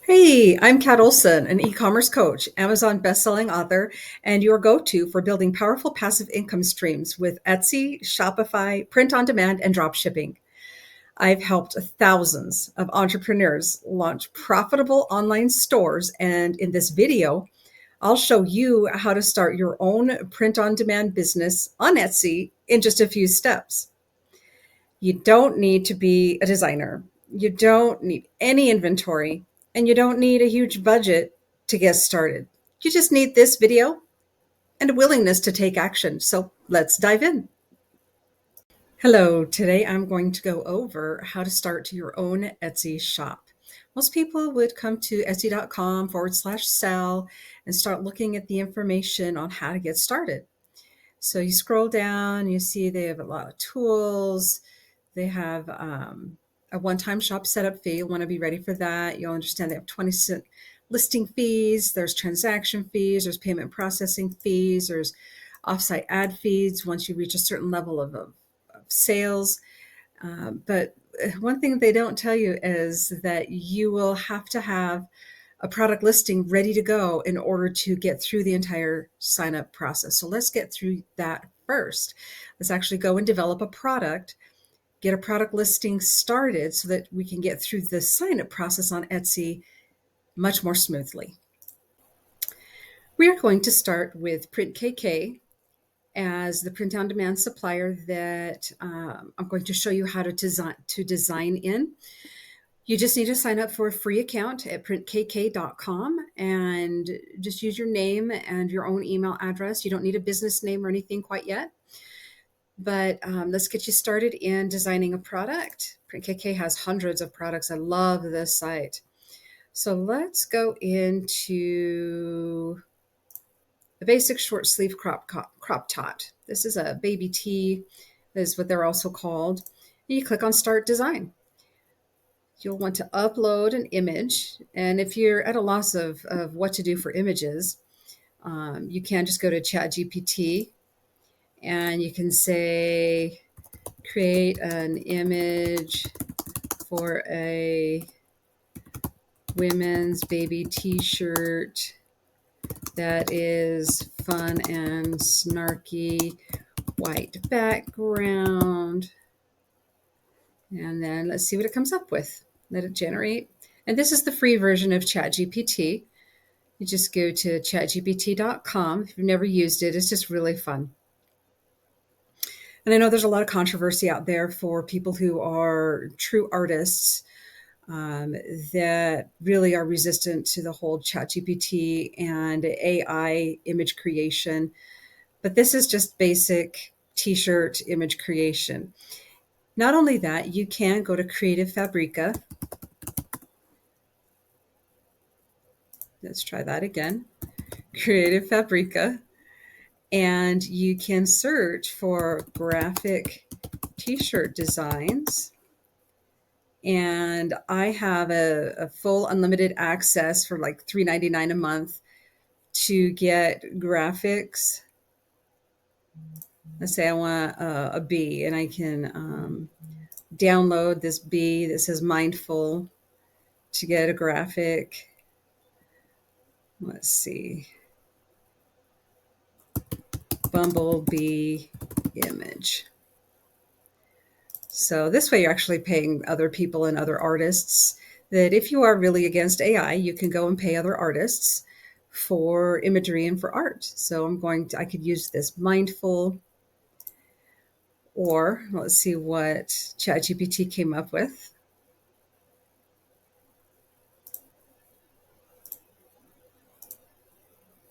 Hey, I'm Kat Olson, an e-commerce coach, Amazon bestselling author, and your go-to for building powerful passive income streams with Etsy, Shopify, print on demand, and drop shipping. I've helped thousands of entrepreneurs launch profitable online stores, and in this video, I'll show you how to start your own print on demand business on Etsy in just a few steps. You don't need to be a designer. You don't need any inventory, and you don't need a huge budget to get started. You just need this video and a willingness to take action. So let's dive in. Hello, today I'm going to go over how to start your own Etsy shop. Most people would come to etsy.com/sell and start looking at the information on how to get started. So you scroll down, you see they have a lot of tools. They have a one-time shop setup fee. You'll want to be ready for that. You'll understand they have 20-cent listing fees. There's transaction fees. There's payment processing fees. There's offsite ad fees once you reach a certain level of sales. But one thing they don't tell you is that you will have to have a product listing ready to go in order to get through the entire sign up process. So let's get through that first. Let's actually go and develop a product, get a product listing started so that we can get through the sign up process on Etsy much more smoothly. We are going to start with Print KK as the print on demand supplier that I'm going to show you how to design in. You just need to sign up for a free account at printkk.com and just use your name and your own email address. You don't need a business name or anything quite yet, but let's get you started in designing a product. PrintKK has hundreds of products. I love this site. So let's go into the basic short sleeve crop tot. This is a baby tee, is what they're also called. And you click on Start Design. You'll want to upload an image. And if you're at a loss of what to do for images, you can just go to ChatGPT and you can say, create an image for a women's baby t-shirt that is fun and snarky, white background. And then let's see what it comes up with. Let it generate. And this is the free version of ChatGPT. You just go to chatgpt.com. If you've never used it, it's just really fun. And I know there's a lot of controversy out there for people who are true artists that really are resistant to the whole ChatGPT and AI image creation. But this is just basic t-shirt image creation. Not only that, you can go to Creative Fabrica. Let's try that again. Creative Fabrica. And you can search for graphic t-shirt designs. And I have a full unlimited access for like $3.99 a month to get graphics. Let's say I want a bee, and I can download this bee that says mindful to get a graphic. Let's see. Bumblebee image. So this way you're actually paying other people and other artists that if you are really against AI, you can go and pay other artists for imagery and for art. So I could use this mindful, or let's see what ChatGPT came up with.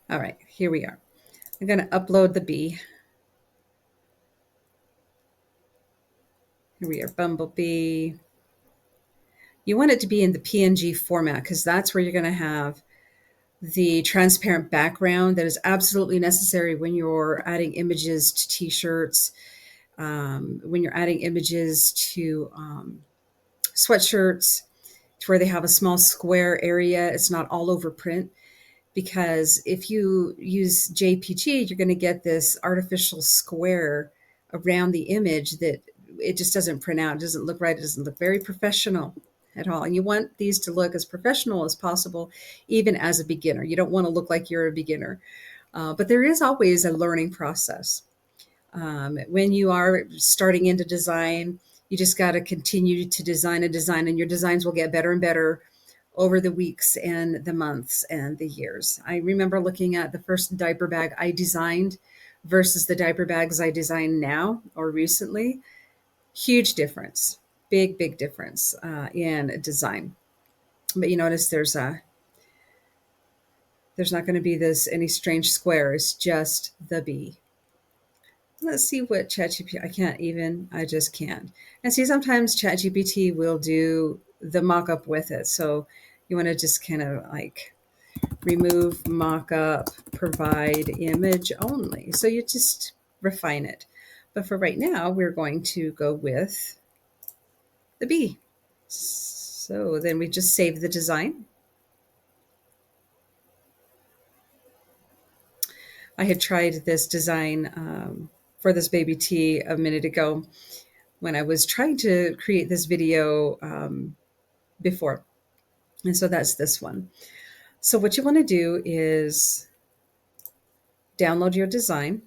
All right, here we are. I'm going to upload the bee. Here we are, bumblebee. You want it to be in the PNG format because that's where you're going to have the transparent background that is absolutely necessary when you're adding images to t-shirts, when you're adding images to sweatshirts, to where they have a small square area. It's not all over print, because if you use JPG, you're going to get this artificial square around the image that it just doesn't print out. It doesn't look right. It doesn't look very professional. at all. And you want these to look as professional as possible, even as a beginner. You don't want to look like you're a beginner. But there is always a learning process. When you are starting into design, you just got to continue to design and design, and your designs will get better and better over the weeks and the months and the years. I remember looking at the first diaper bag I designed versus the diaper bags I design now or recently. Huge difference, big difference in design. But you notice there's not going to be this any strange squares, just the bee. Let's see what ChatGPT. I can't even. I just can't. And see, sometimes ChatGPT will do the mock-up with it. So you want to just kind of like remove mock-up, provide image only. So you just refine it. But for right now, we're going to go with the bee. So then we just save the design. I had tried this design for this baby tea a minute ago when I was trying to create this video before. And so that's this one. So what you want to do is download your design.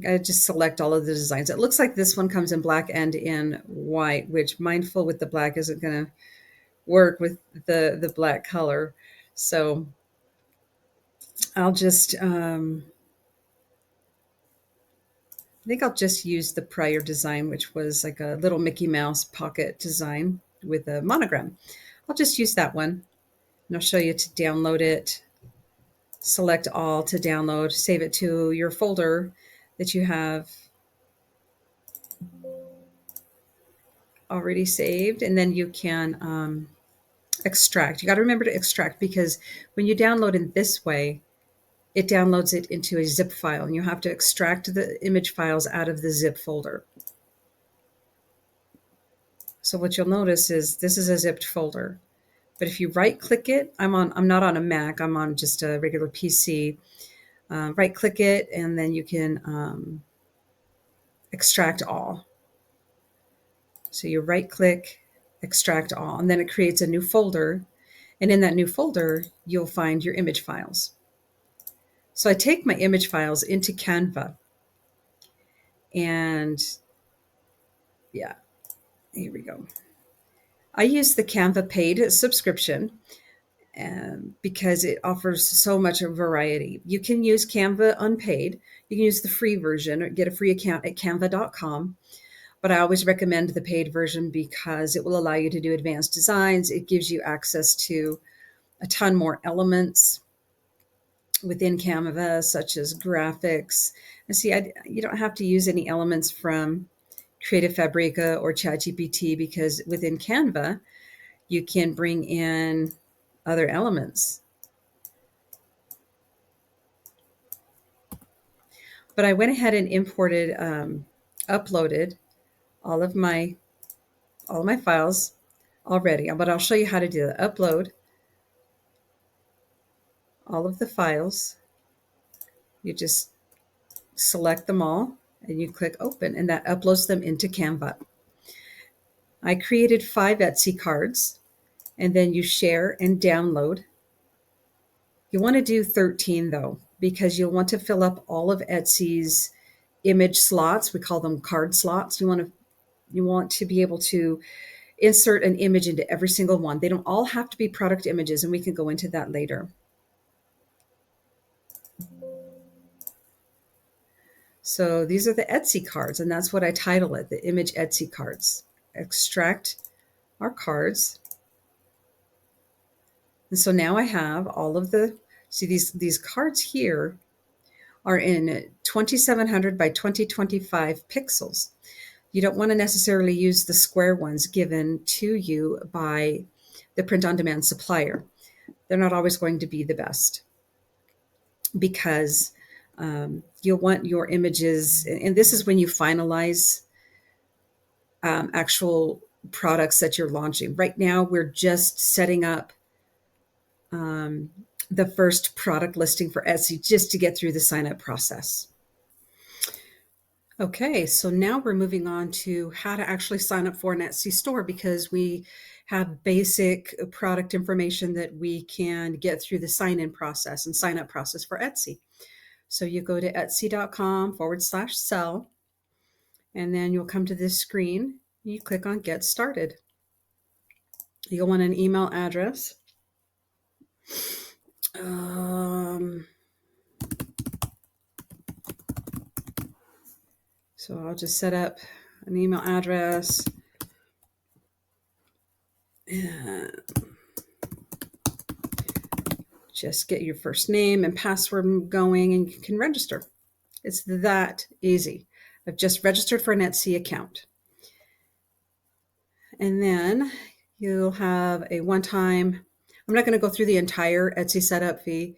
I just select all of the designs. It looks like this one comes in black and in white, which mindful with the black isn't going to work with the black color. So I'll just, I think I'll just use the prior design, which was like a little Mickey Mouse pocket design with a monogram. I'll just use that one, and I'll show you to download it. Select all to download, save it to your folder that you have already saved, and then you can extract. You got to remember to extract, because when you download in this way, it downloads it into a zip file, and you have to extract the image files out of the zip folder. So what you'll notice is this is a zipped folder. But if you right click it, I'm not on a Mac, I'm on just a regular PC. Right click it, and then you can extract all. So you right click, extract all, and then it creates a new folder. And in that new folder, you'll find your image files. So I take my image files into Canva, and yeah, here we go. I use the Canva paid subscription because it offers so much variety. You can use Canva unpaid. You can use the free version or get a free account at canva.com. But I always recommend the paid version because it will allow you to do advanced designs. It gives you access to a ton more elements within Canva, such as graphics. And see, you don't have to use any elements from Creative Fabrica or ChatGPT, because within Canva, you can bring in other elements. But I went ahead and imported, uploaded all of my files already. But I'll show you how to do it. Upload all of the files. You just select them all and you click open, and that uploads them into Canva. I created 5 Etsy cards, and then you share and download. You want to do 13 though, because you'll want to fill up all of Etsy's image slots. We call them card slots. You want to be able to insert an image into every single one. They don't all have to be product images, and we can go into that later. So these are the Etsy cards, and that's what I title it, the image Etsy cards. Extract our cards. And so now I have all of see these cards here are in 2700 by 2025 pixels. You don't want to necessarily use the square ones given to you by the print-on-demand supplier. They're not always going to be the best, because you'll want your images, and this is when you finalize actual products that you're launching. Right now, we're just setting up the first product listing for Etsy just to get through the sign-up process. Okay, so now we're moving on to how to actually sign up for an Etsy store because we have basic product information that we can get through the sign in process and sign up process for Etsy. So you go to etsy.com/sell, and then you'll come to this screen. You click on Get Started. You'll want an email address. So I'll just set up an email address and just get your first name and password going, and you can register. It's that easy. I've just registered for an Etsy account. And then you'll have a one-time, I'm not going to go through the entire Etsy setup fee,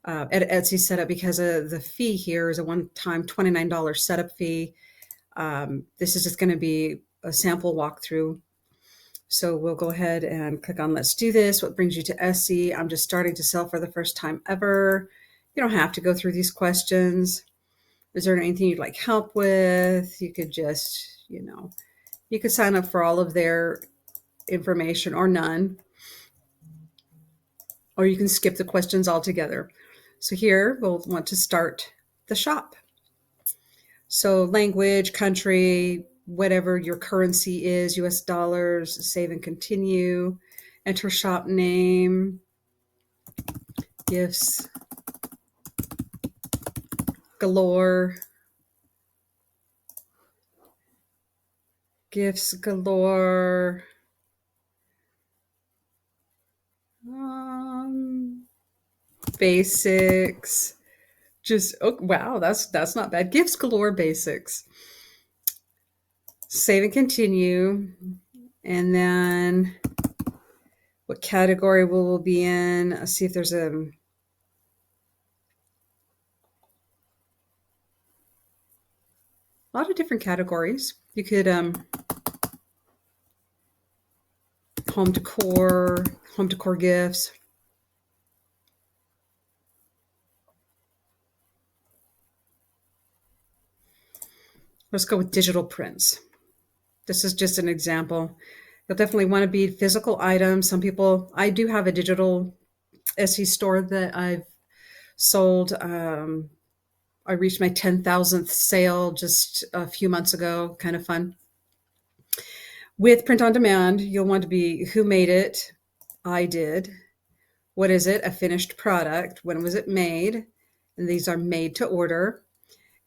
Etsy setup, because the fee here is a one-time $29 setup fee. This is just going to be a sample walkthrough. So we'll go ahead and click on Let's Do This. What brings you to Etsy? I'm just starting to sell for the first time ever. You don't have to go through these questions. Is there anything you'd like help with? You could just, you could sign up for all of their information or none, or you can skip the questions altogether. So here we'll want to start the shop. So language, country, whatever your currency is, US dollars, save and continue, enter shop name, gifts galore, gifts galore. Basics. Just, oh wow, that's not bad. Gifts galore basics. Save and continue. And then what category will we be in? Let's see if there's a lot of different categories. You could home decor gifts. Let's go with digital prints. This is just an example. You'll definitely want to be physical items. Some people, I do have a digital Etsy store that I've sold. I reached my 10,000th sale just a few months ago. Kind of fun. With print on demand, you'll want to be who made it. I did. What is it? A finished product. When was it made? And these are made to order.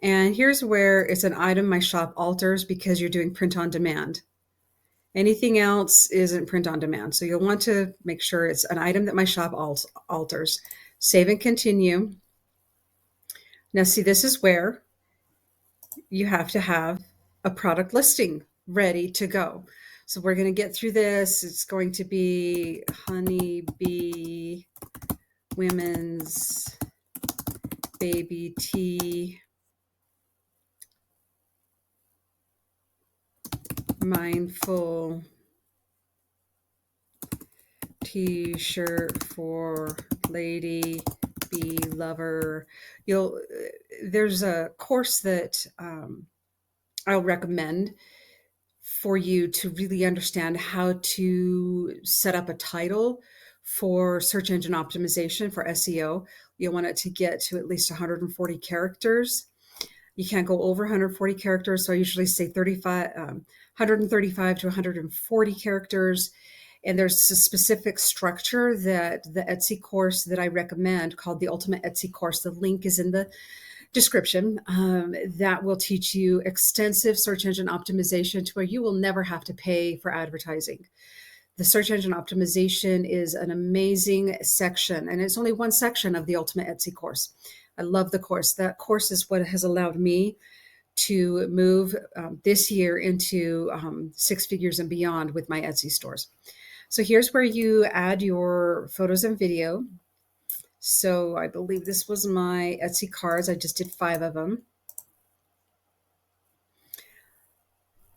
And here's where it's an item my shop alters because you're doing print on demand. Anything else isn't print on demand. So you'll want to make sure it's an item that my shop alters. Save and continue. Now see, this is where you have to have a product listing ready to go. So we're going to get through this. It's going to be honeybee women's baby tea mindful t-shirt for lady bee lover. There's a course that I'll recommend for you to really understand how to set up a title for search engine optimization for SEO. You want it to get to at least 140 characters. You can't go over 140 characters. So I usually say 135 to 140 characters. And there's a specific structure that the Etsy course that I recommend called the Ultimate Etsy course. The link is in the description. That will teach you extensive search engine optimization to where you will never have to pay for advertising. The search engine optimization is an amazing section, and it's only one section of the Ultimate Etsy course. I love the course. That course is what has allowed me to move this year into six figures and beyond with my Etsy stores. So here's where you add your photos and video. So I believe this was my Etsy cards. I just did 5 of them.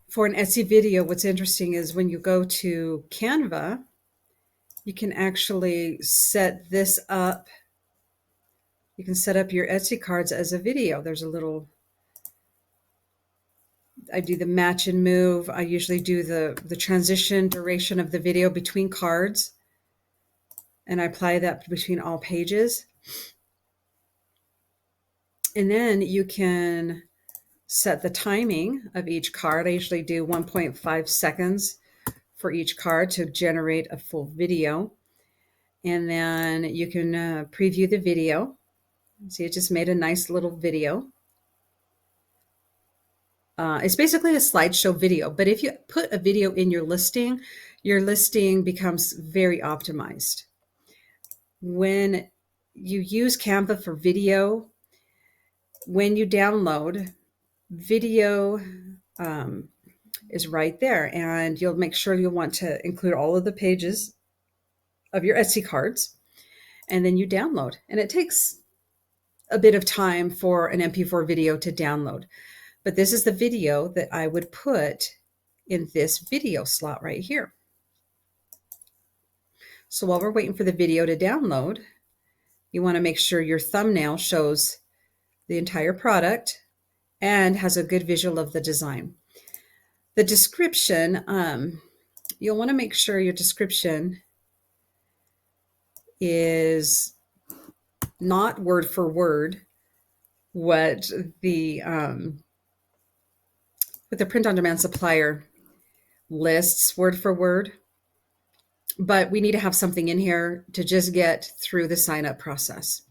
For an Etsy video, what's interesting is when you go to Canva, you can actually set this up. You can set up your Etsy cards as a video. There's a little I do the match and move. I usually do the transition duration of the video between cards, and I apply that between all pages. And then you can set the timing of each card. I usually do 1.5 seconds for each card to generate a full video. And then you can preview the video. See, it just made a nice little video. It's basically a slideshow video, but if you put a video in your listing becomes very optimized. When you use Canva for video, when you download, video is right there, and you'll make sure you'll want to include all of the pages of your Etsy cards, and then you download. And it takes a bit of time for an MP4 video to download. But this is the video that I would put in this video slot right here. So while we're waiting for the video to download, you want to make sure your thumbnail shows the entire product and has a good visual of the design. The description, you'll want to make sure your description is not word for word what the print-on-demand supplier lists word for word, but we need to have something in here to just get through the sign-up process.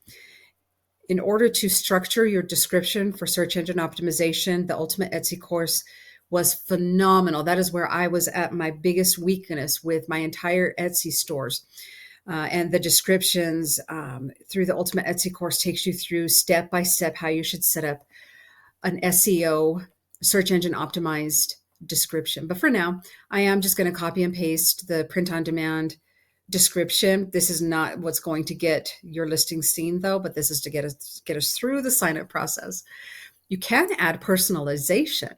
In order to structure your description for search engine optimization, the Ultimate Etsy course was phenomenal. That is where I was at my biggest weakness with my entire Etsy stores. And the descriptions through the Ultimate Etsy course takes you through step-by-step how you should set up an SEO, search engine optimized description. But for now, I am just going to copy and paste the print-on-demand description. This is not what's going to get your listing seen though, but this is to get us through the sign-up process. You can add personalization.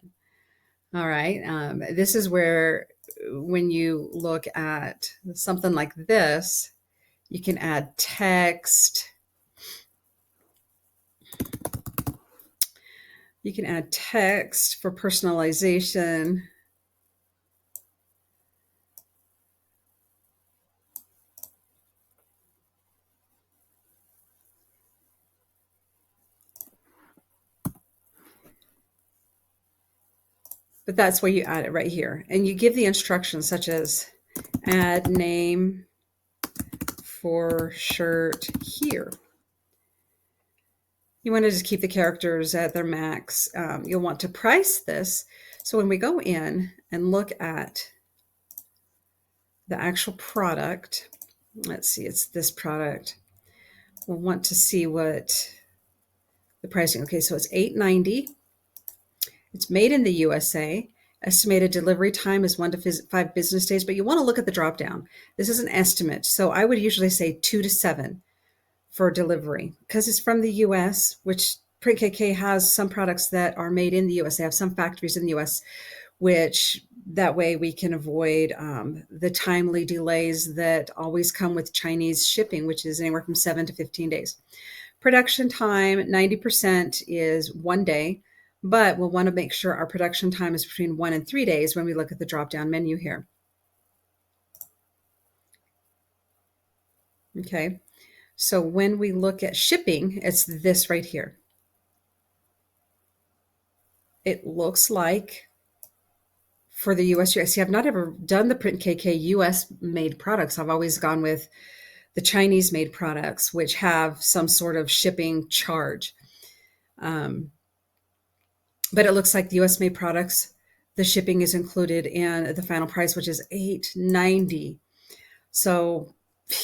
All right. This is where when you look at something like this, you can add text. You can add text for personalization. But that's where you add it right here. And you give the instructions such as add name for shirt here. You want to just keep the characters at their max. You'll want to price this. So when we go in and look at the actual product, let's see, it's this product. We'll want to see what the pricing. Okay, so it's $8.90. It's made in the USA. Estimated delivery time is 1 to 5 business days, but you want to look at the drop down. This is an estimate. So I would usually say 2 to 7 for delivery because it's from the US, which Print KK has some products that are made in the US. They have some factories in the US, which that way we can avoid the timely delays that always come with Chinese shipping, which is anywhere from 7 to 15 days. Production time, 90% is 1 day. But we'll want to make sure our production time is between 1 and 3 days when we look at the drop-down menu here. Okay, so when we look at shipping, it's this right here. It looks like for the US, see, I've not ever done the Print KK US made products. I've always gone with the Chinese made products, which have some sort of shipping charge. But it looks like the US made products, the shipping is included in the final price, which is $8.90. So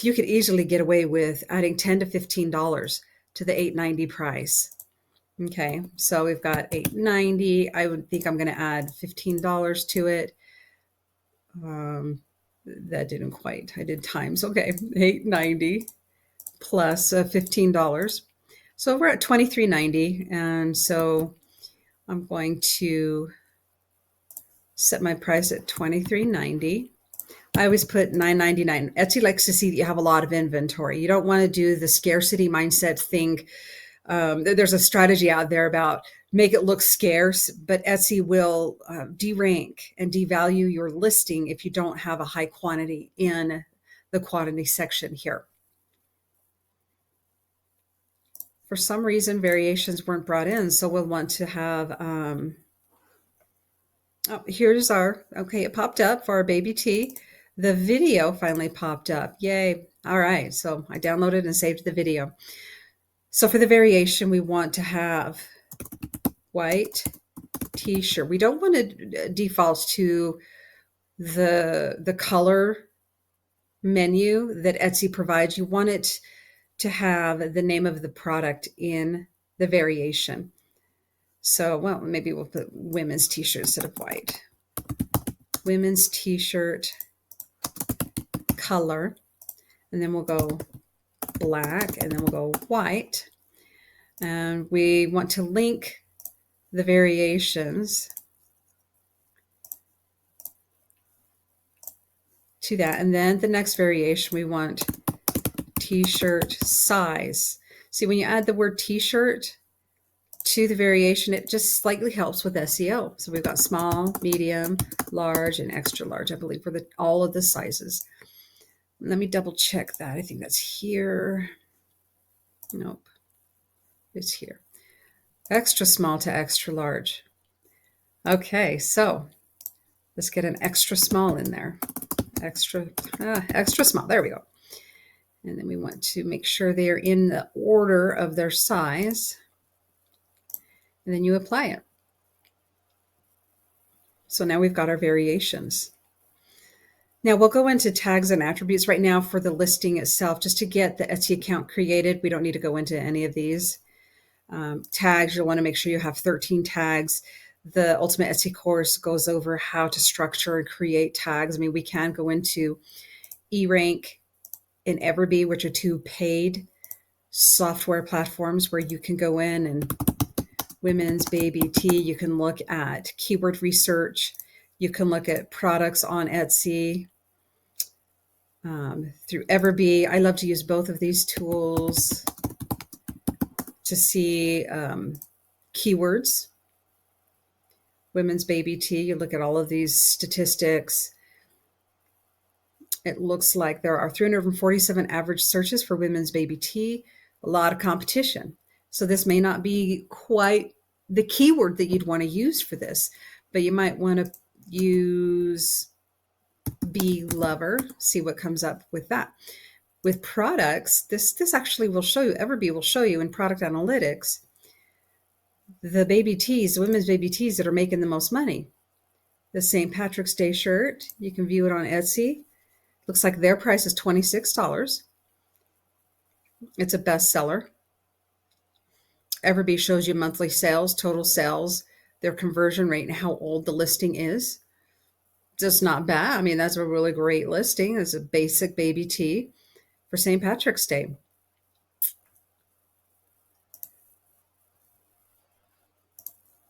you could easily get away with adding $10 to $15 to the $8.90 price. Okay, so we've got $8.90. I would think I'm going to add $15 to it. That didn't quite. I did times. Okay, $8.90 plus $15. So we're at $23.90, and so I'm going to set my price at $23.90. I always put $9.99. Etsy likes to see that you have a lot of inventory. You don't want to do the scarcity mindset thing. There's a strategy out there about make it look scarce, but Etsy will derank and devalue your listing if you don't have a high quantity in the quantity section here. For some reason, variations weren't brought in, so we'll want to have, here's our, okay, it popped up for our baby tea. The video finally popped up. Yay. All right, so I downloaded and saved the video. So for the variation, we want to have white t-shirt. We don't want to default to the color menu that Etsy provides. You want it to have the name of the product in the variation. So, well, maybe we'll put women's t-shirt instead of white. Women's t-shirt color, and then we'll go black, and then we'll go white. And we want to link the variations to that. And then the next variation, we want t-shirt size. See, when you add the word t-shirt to the variation, it just slightly helps with SEO. So we've got small, medium, large, and extra large, I believe, for all of the sizes. Let me double check that. I think that's here. Nope, it's here. Extra small to extra large. Okay, so let's get an extra small in there. Extra small. There we go. And then we want to make sure they are in the order of their size. And then you apply it. So now we've got our variations. Now we'll go into tags and attributes right now for the listing itself, just to get the Etsy account created. We don't need to go into any of these. Tags, you'll want to make sure you have 13 tags. The Ultimate Etsy course goes over how to structure and create tags. I mean, we can go into eRank and Everbee, which are two paid software platforms where you can go in and women's baby tea. You can look at keyword research. You can look at products on Etsy through Everbee. I love to use both of these tools to see keywords. Women's baby tea, you look at all of these statistics. It looks like there are 347 average searches for women's baby tea, a lot of competition. So this may not be quite the keyword that you'd want to use for this, but you might want to use bee lover, see what comes up with that. With products, this actually will show you, Everbee will show you in product analytics, the baby tees, the women's baby tees that are making the most money. The St. Patrick's Day shirt, you can view it on Etsy. Looks like their price is $26. It's a bestseller. Everbee shows you monthly sales, total sales, their conversion rate, and how old the listing is. Just not bad. I mean, that's a really great listing. It's a basic baby tee for St. Patrick's Day.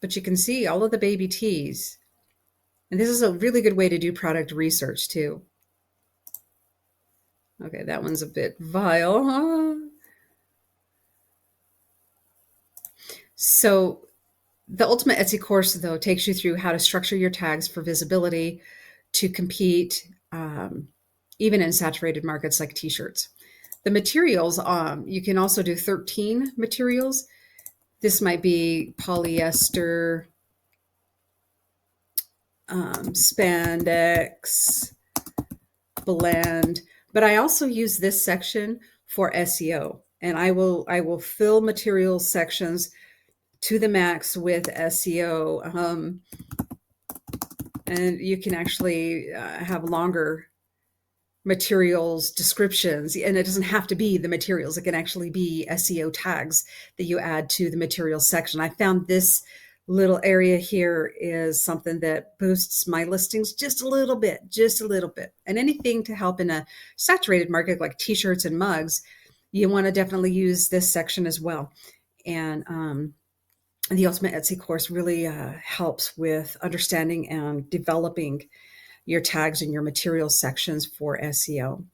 But you can see all of the baby tees. And this is a really good way to do product research too. Okay, that one's a bit vile. Huh? So the Ultimate Etsy course, though, takes you through how to structure your tags for visibility to compete, even in saturated markets like t-shirts. The materials, you can also do 13 materials. This might be polyester, spandex, blend, but I also use this section for SEO, and I will fill material sections to the max with SEO, and you can actually have longer materials descriptions, and it doesn't have to be the materials. It can actually be SEO tags that you add to the materials section. I found this little area here is something that boosts my listings just a little bit, and anything to help in a saturated market like t-shirts and mugs, you want to definitely use this section as well. And the Ultimate Etsy course really helps with understanding and developing your tags and your material sections for SEO.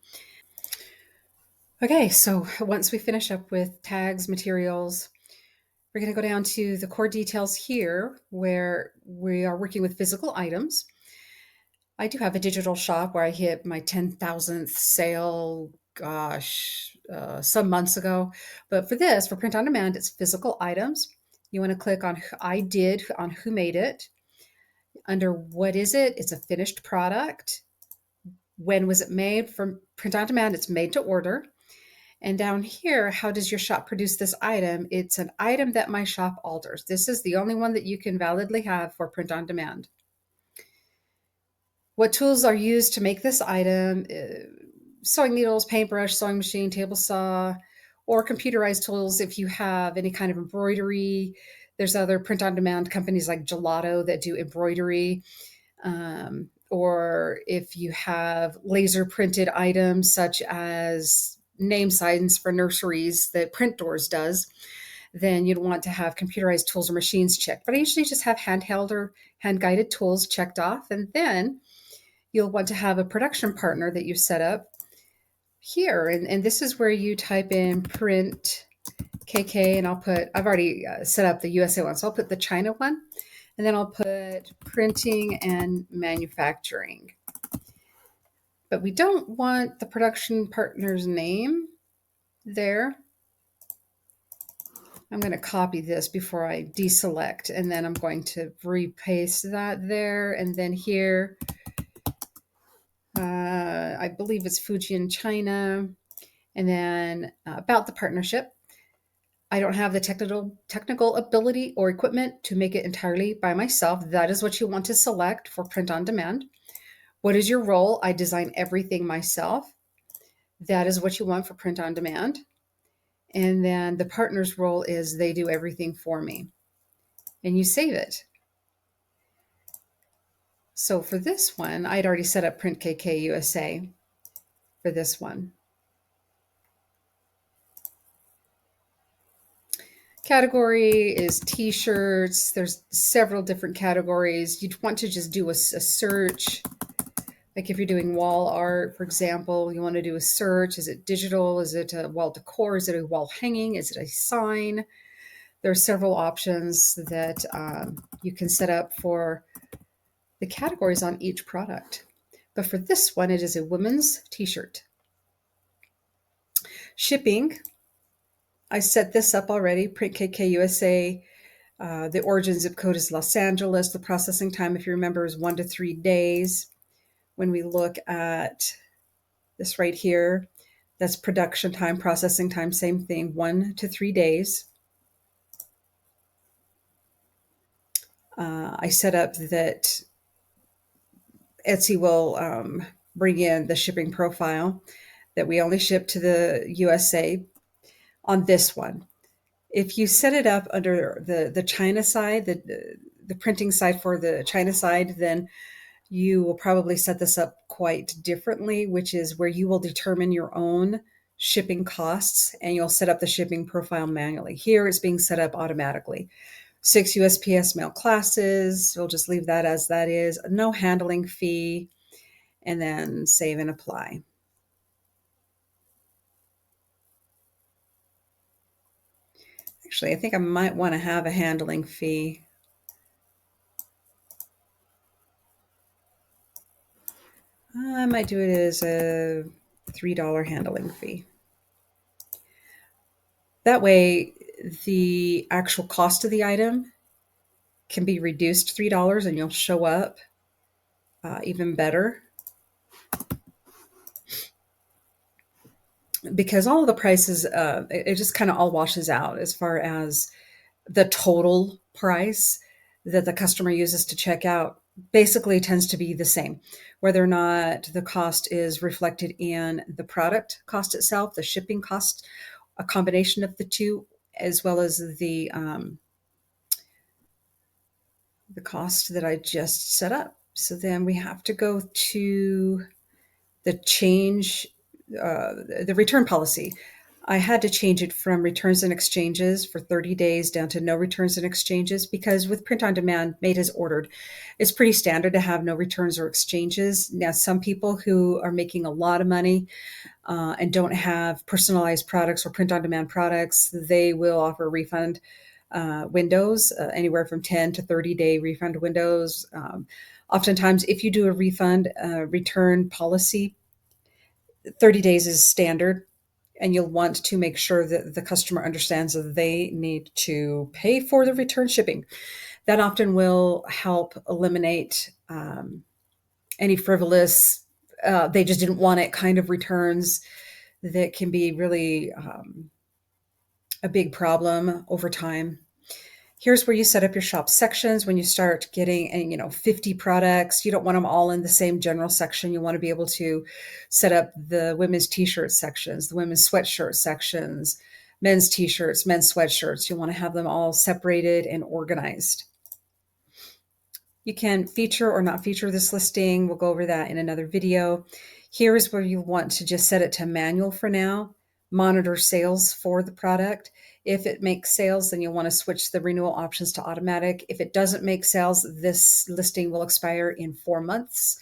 Okay, so once we finish up with tags, materials, We're going to go down to the core details here where we are working with physical items. I do have a digital shop where I hit my 10,000th sale, gosh, some months ago. But for this, for print on demand, it's physical items. You want to click on I did on who made it. Under what is it? It's a finished product. When was it made? From print on demand, it's made to order. And down here, how does your shop produce this item? It's an item that my shop alters. This is the only one that you can validly have for print on demand. What tools are used to make this item? Sewing needles, paintbrush, sewing machine, table saw, or computerized tools if you have any kind of embroidery. There's other print on demand companies like Gelato that do embroidery. Or if you have laser printed items such as name signs for nurseries that Print Doors does, then you'd want to have computerized tools or machines checked. But I usually just have handheld or hand guided tools checked off. And then you'll want to have a production partner that you set up here. And this is where you type in print KK, and I've already set up the USA one. So I'll put the China one, and then I'll put printing and manufacturing. But we don't want the production partner's name there. I'm going to copy this before I deselect, and then I'm going to repaste that there. And then here, I believe it's Fuji in China. And then about the partnership, I don't have the technical ability or equipment to make it entirely by myself. That is what you want to select for print on demand. What is your role? I design everything myself. That is what you want for print on demand. And then the partner's role is they do everything for me. And you save it. So for this one, I'd already set up Print KK USA for this one. Category is t-shirts. There's several different categories. You'd want to just do a search. Like if you're doing wall art, for example, you want to do a search. Is it digital? Is it a wall decor? Is it a wall hanging? Is it a sign? There are several options that you can set up for the categories on each product. But for this one, it is a women's t-shirt. Shipping, I set this up already, Print KK USA. The origin zip code is Los Angeles. The processing time, if you remember, is 1 to 3 days. When we look at this right here, that's production time, processing time, same thing, 1 to 3 days. I set up that Etsy will bring in the shipping profile, that we only ship to the USA on this one. If you set it up under the China side, the printing side for the China side, then you will probably set this up quite differently, which is where you will determine your own shipping costs and you'll set up the shipping profile manually. Here it's being set up automatically. 6 USPS mail classes, we'll just leave that as that is. No handling fee, and then save and apply. Actually, I think I might want to have a handling fee. I might do it as a $3 handling fee. That way, the actual cost of the item can be reduced $3 and you'll show up even better. Because all of the prices, it just kind of all washes out as far as the total price that the customer uses to check out basically tends to be the same, whether or not the cost is reflected in the product cost itself, the shipping cost, a combination of the two, as well as the cost that I just set up. So then we have to go to the change, the return policy. I had to change it from returns and exchanges for 30 days down to no returns and exchanges because with print on demand, made as ordered, it's pretty standard to have no returns or exchanges. Now, some people who are making a lot of money and don't have personalized products or print on demand products, they will offer a refund. windows, anywhere from 10 to 30-day refund windows. Oftentimes, if you do a refund return policy, 30 days is standard, and you'll want to make sure that the customer understands that they need to pay for the return shipping. That often will help eliminate any frivolous, they just didn't want it kind of returns that can be really a big problem over time. Here's where you set up your shop sections. When you start getting, 50 products, you don't want them all in the same general section. You want to be able to set up the women's t-shirt sections, the women's sweatshirt sections, men's t-shirts, men's sweatshirts. You want to have them all separated and organized. You can feature or not feature this listing. We'll go over that in another video. Here is where you want to just set it to manual for now. Monitor sales for the product. If it makes sales, then you'll want to switch the renewal options to automatic. If it doesn't make sales, this listing will expire in 4 months.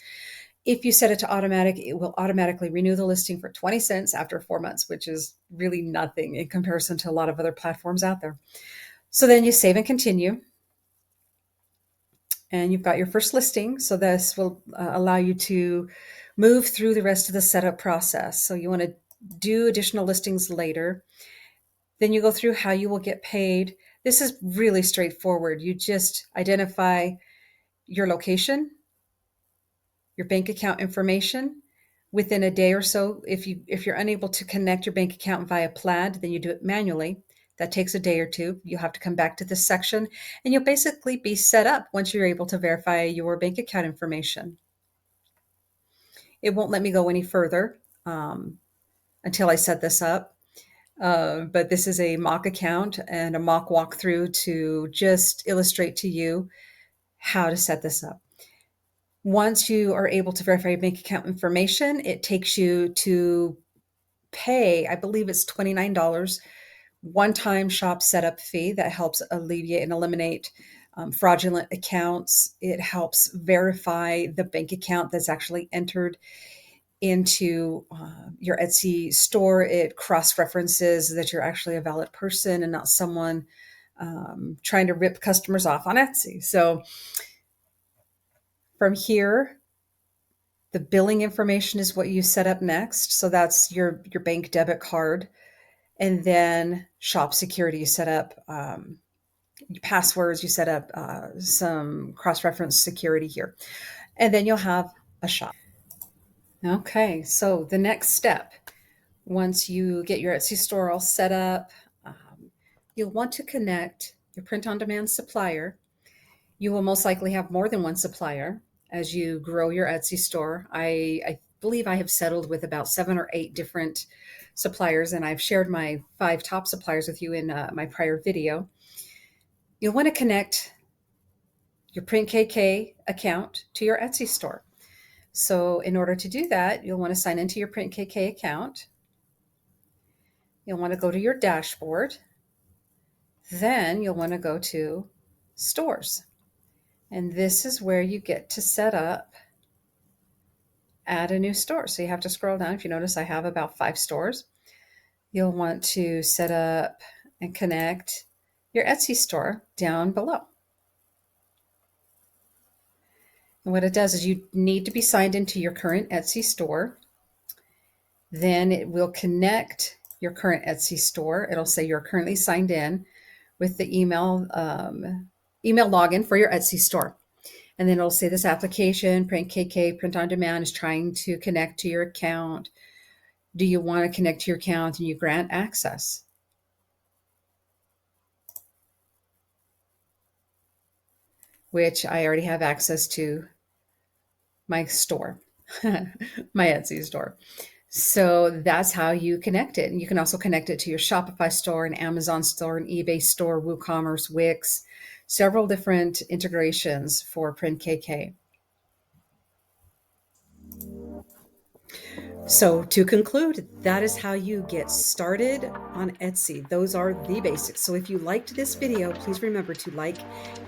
If you set it to automatic, it will automatically renew the listing for 20 cents after 4 months, which is really nothing in comparison to a lot of other platforms out there. So then you save and continue. And you've got your first listing. So this will allow you to move through the rest of the setup process. So you want to do additional listings later. Then you go through how you will get paid. This is really straightforward. You just identify your location, your bank account information. Within a day or so, if you're unable to connect your bank account via Plaid, then you do it manually. That takes a day or two. You'll have to come back to this section, and you'll basically be set up once you're able to verify your bank account information. It won't let me go any further until I set this up. But this is a mock account and a mock walkthrough to just illustrate to you how to set this up. Once you are able to verify your bank account information, it takes you to pay, I believe it's $29, one-time shop setup fee that helps alleviate and eliminate fraudulent accounts. It helps verify the bank account that's actually entered into your Etsy store. It cross-references that you're actually a valid person and not someone trying to rip customers off on Etsy. So from here, the billing information is what you set up next. So that's your bank debit card. And then shop security, you set up your passwords, you set up some cross-reference security here. And then you'll have a shop. Okay, so the next step, once you get your Etsy store all set up, you'll want to connect your print-on-demand supplier. You will most likely have more than one supplier as you grow your Etsy store. I believe I have settled with about 7 or 8 different suppliers, and I've shared my 5 top suppliers with you in my prior video. You'll want to connect your PrintKK account to your Etsy store. So in order to do that, you'll want to sign into your PrintKK account. You'll want to go to your dashboard. Then you'll want to go to stores. And this is where you get to set up, add a new store. So you have to scroll down. If you notice, I have about 5 stores. You'll want to set up and connect your Etsy store down below. And what it does is you need to be signed into your current Etsy store. Then it will connect your current Etsy store. It'll say you're currently signed in with the email login for your Etsy store. And then it'll say this application, PrintKK, Print on Demand, is trying to connect to your account. Do you want to connect to your account? And you grant access. Which I already have access to my store, my Etsy store. So that's how you connect it. And you can also connect it to your Shopify store, an Amazon store, an eBay store, WooCommerce, Wix, several different integrations for PrintKK. So to conclude, that is how you get started on Etsy. Those are the basics. So if you liked this video, please remember to like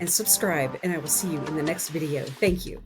and subscribe, and I will see you in the next video. Thank you.